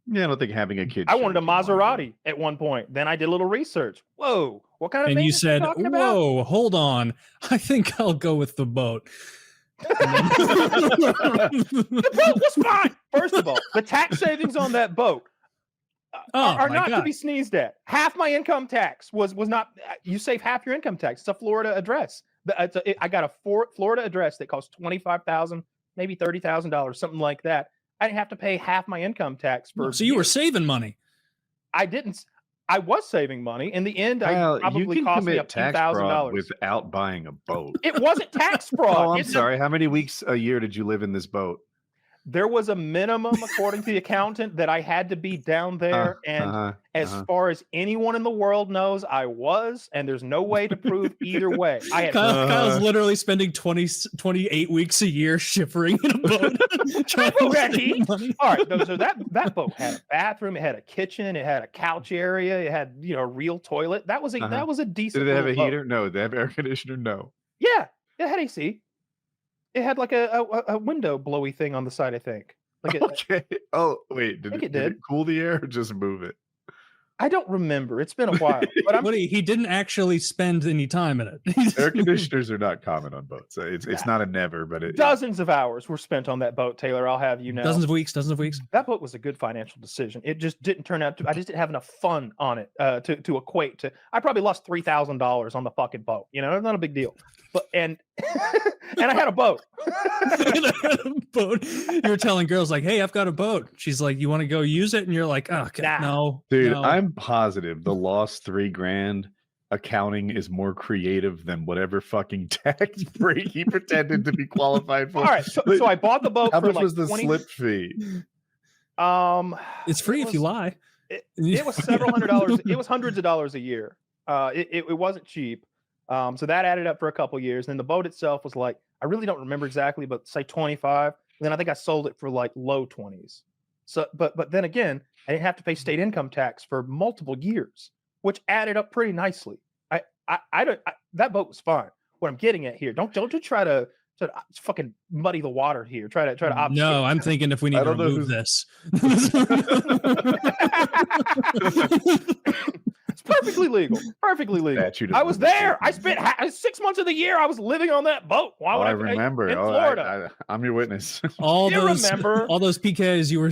Yeah, I don't think having a kid. I wanted a Maserati at one point. Then I did a little research. Whoa, what kind of? And you said, talking "Whoa, about? hold on. I think I'll go with the boat." The boat was fine. First of all, the tax savings on that boat are not to be sneezed at. Half my income tax was not. You save half your income tax. It's a Florida address. I got a Florida address that costs $25,000, maybe $30,000, something like that. I didn't have to pay half my income tax for. So you were saving money. I didn't. I was saving money. In the end, I probably cost me a few $1,000 without buying a boat. It wasn't tax fraud. Oh, I'm sorry. How many weeks a year did you live in this boat? There was a minimum, according to the accountant, that I had to be down there. And as far as anyone in the world knows, I was, and there's no way to prove either way. Kyle's literally spending 28 weeks a year shivering in a boat. All right, so that boat had a bathroom, it had a kitchen, it had a couch area, it had a real toilet. That was a decent. Did it have a heater? Boat. No. Did they have air conditioner? No. Yeah, it had AC. It had like a window blowy thing on the side, I think. Okay. Oh, wait. Did it cool the air or just move it? I don't remember. It's been a while. But he didn't actually spend any time in it. Air conditioners are not common on boats. It's not a never, but dozens of hours were spent on that boat, Taylor. I'll have you know. Dozens of weeks. That boat was a good financial decision. It just didn't turn out to. I just didn't have enough fun on it to equate to. I probably lost $3,000 on the fucking boat. It's not a big deal. But and I had a boat. You were telling girls like, "Hey, I've got a boat." She's like, "You want to go use it?" And you're like, "Oh, okay, no, dude." No. I'm positive the lost $3,000 accounting is more creative than whatever fucking tax break he pretended to be qualified for. All right, so I bought the boat. How for much like was the 20... slip fee? It's free if you lie. It was several $100s. It was hundreds of dollars a year. It wasn't cheap. So that added up for a couple years. And then the boat itself was like, I really don't remember exactly, but say 25. And then I think I sold it for like low 20s. So, but then again, I didn't have to pay state income tax for multiple years, which added up pretty nicely. That boat was fine. What I'm getting at here, don't try to fucking muddy the water here. Try to obfuscate. No, I'm thinking if we need to remove this. It's perfectly legal. I was there. I spent 6 months of the year. I was living on that boat. Why would I remember? In Florida. I'm your witness. All those PKs you were.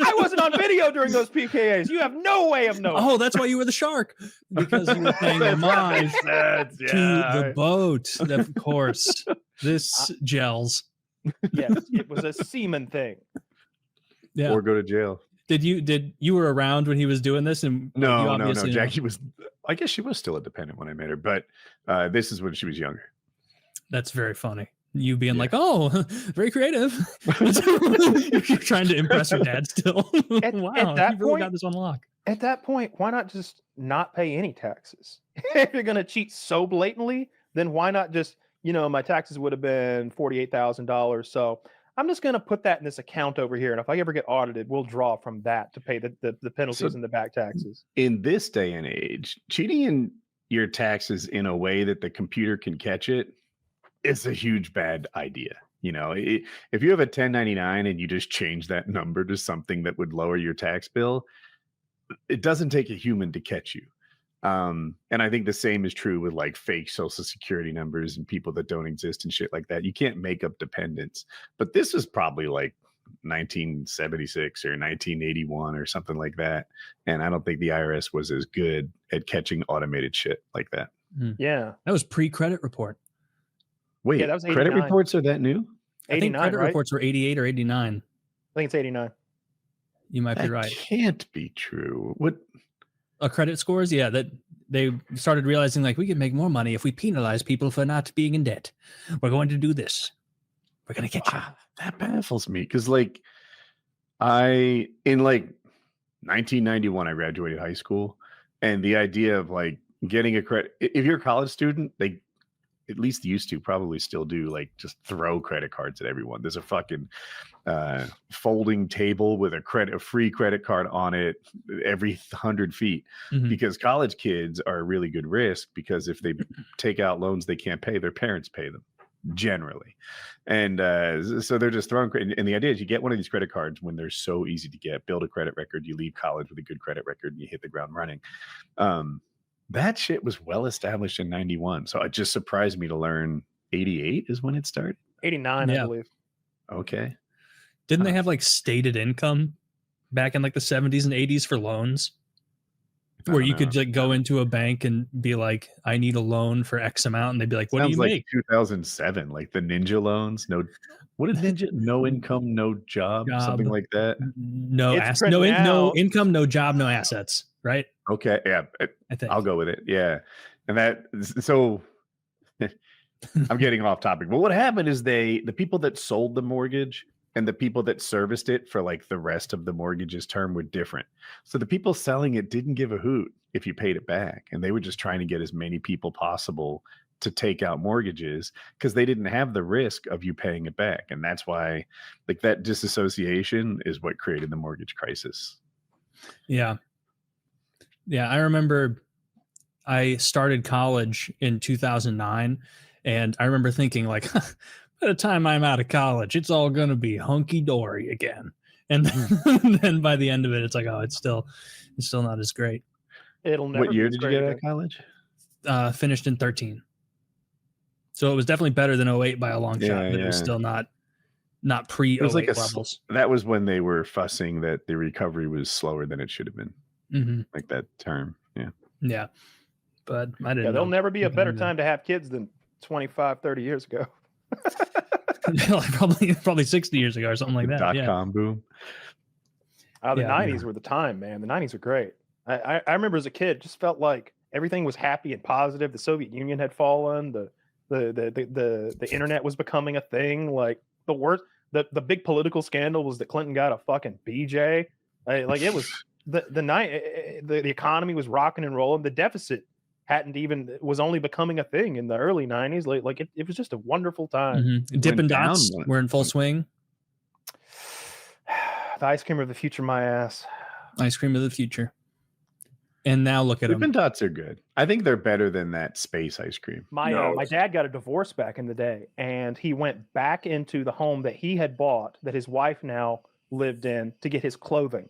I wasn't on video during those PKAs. You have no way of knowing. Oh, that's why you were the shark, because you were paying homage to the boat. Of course, this gels. Yes, it was a semen thing. Yeah, or go to jail. Did you were around when he was doing this? And no. Jackie was. I guess she was still a dependent when I met her, but this is when she was younger. That's very funny. You being like, oh, very creative. You're trying to impress your dad still. Wow, at that you really point, got this on lock. At that point, why not just not pay any taxes? If you're going to cheat so blatantly, then why not just, my taxes would have been $48,000. So I'm just going to put that in this account over here. And if I ever get audited, we'll draw from that to pay the penalties and the back taxes. In this day and age, cheating in your taxes in a way that the computer can catch it, it's a huge bad idea. If you have a 1099 and you just change that number to something that would lower your tax bill, it doesn't take a human to catch you. And I think the same is true with like fake social security numbers and people that don't exist and shit like that. You can't make up dependents. But this is probably like 1976 or 1981 or something like that. And I don't think the IRS was as good at catching automated shit like that. Yeah. That was pre-credit report. Wait, that was credit reports are that new? I think credit reports were 88 or 89. I think it's 89. You might be right. Can't be true. What? Credit scores? Yeah, that they started realizing like we could make more money if we penalize people for not being in debt. We're going to do this. We're going to get you. That baffles me because in 1991 I graduated high school, and the idea of like getting a credit, if you're a college student, they at least used to probably still do like just throw credit cards at everyone. There's a fucking folding table with a free credit card on it every 100 feet because college kids are a really good risk because if they take out loans they can't pay, their parents pay them. generally. And so they're just throwing, and the idea is you get one of these credit cards when they're so easy to get, build a credit record, you leave college with a good credit record, and you hit the ground running. That shit was well established in 91. So it just surprised me to learn 88 is when it started. 89, I believe. Okay. Didn't they have like stated income back in like the 70s and 80s for loans? Where you could like go into a bank and be like, I need a loan for X amount. And they'd be like, what do you make? 2007, like the ninja loans. What is ninja? No income, no job, something like that. No income, no job, no assets. Right. Okay. Yeah. I think I'll go with it. Yeah. And so I'm getting off topic, but what happened is the people that sold the mortgage and the people that serviced it for like the rest of the mortgage's term were different. So the people selling it didn't give a hoot if you paid it back. And they were just trying to get as many people possible to take out mortgages because they didn't have the risk of you paying it back. And that's why like that disassociation is what created the mortgage crisis. Yeah. Yeah. I remember I started college in 2009 and I remember thinking like, by the time I'm out of college, it's all going to be hunky-dory again. And then by the end of it, it's like, oh, it's still not as great. It'll never. What year did you get out of college? Finished in 13. So it was definitely better than 08 by a long shot, but it was still not pre-08 levels. That was when they were fussing that the recovery was slower than it should have been. Like that term. Yeah. Yeah. But I didn't know. There'll never be a better time to have kids than 25, 30 years ago. probably 60 years ago or something like that. .com boom. The 90s were the time, man. The 90s were great. I remember as a kid, just felt like everything was happy and positive. The Soviet Union had fallen. The internet was becoming a thing. Like the big political scandal was that Clinton got a fucking BJ. Like it was the economy was rocking and rolling. The deficit was only becoming a thing in the early 90s. Like it was just a wonderful time. Dippin' Dots were in full swing. The ice cream of the future, my ass. Ice cream of the future. And now look at them. Dippin' Dots are good. I think they're better than that space ice cream. My dad got a divorce back in the day, and he went back into the home that he had bought, that his wife now lived in, to get his clothing,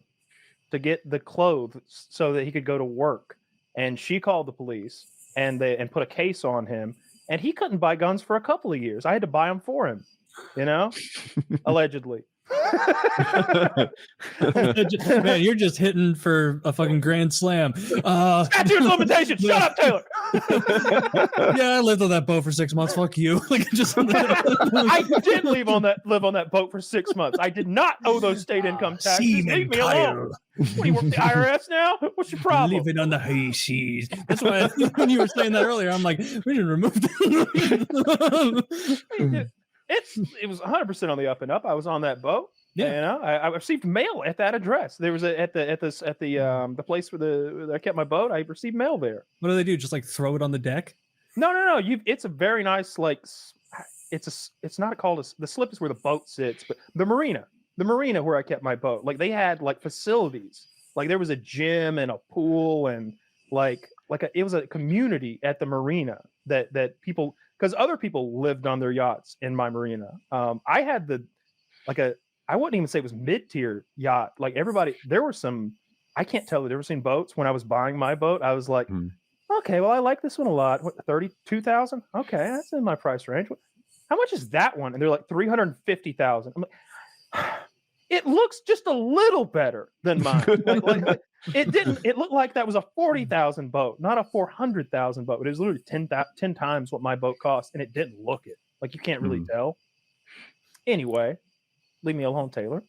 to get the clothes so that he could go to work. And she called the police and put a case on him, and he couldn't buy guns for a couple of years. I had to buy them for him, allegedly. Man, you're just hitting for a fucking grand slam. Statute of limitations. Shut up, Taylor. Yeah, I lived on that boat for 6 months. Fuck you. I did live on that boat for 6 months. I did not owe those state income taxes. Leave me alone. What do you work for the IRS now? What's your problem? Living on the high seas. That's why when you were saying that earlier, I'm like, we should remove that. It was 100% on the up and up. I was on that boat. Yeah, I received mail at that address. There was at the place where I kept my boat. I received mail there. What do they do? Just like throw it on the deck? No. It's a very nice it's not called the slip is where the boat sits, but the marina where I kept my boat. Like they had like facilities. Like there was a gym and a pool and it was a community at the marina that people. Because other people lived on their yachts in my marina. I had I wouldn't even say it was mid-tier yacht. Like everybody, there were some, I can't tell the difference in boats. When I was buying my boat, I was like, okay, well, I like this one a lot. What, 32,000? Okay, that's in my price range. How much is that one? And they're like 350,000. I'm like, it looks just a little better than mine. It looked like that was a 40,000 boat, not a 400,000 boat. It was literally 10 times what my boat cost, and it didn't look it. Like you can't really tell. Anyway, leave me alone, Taylor.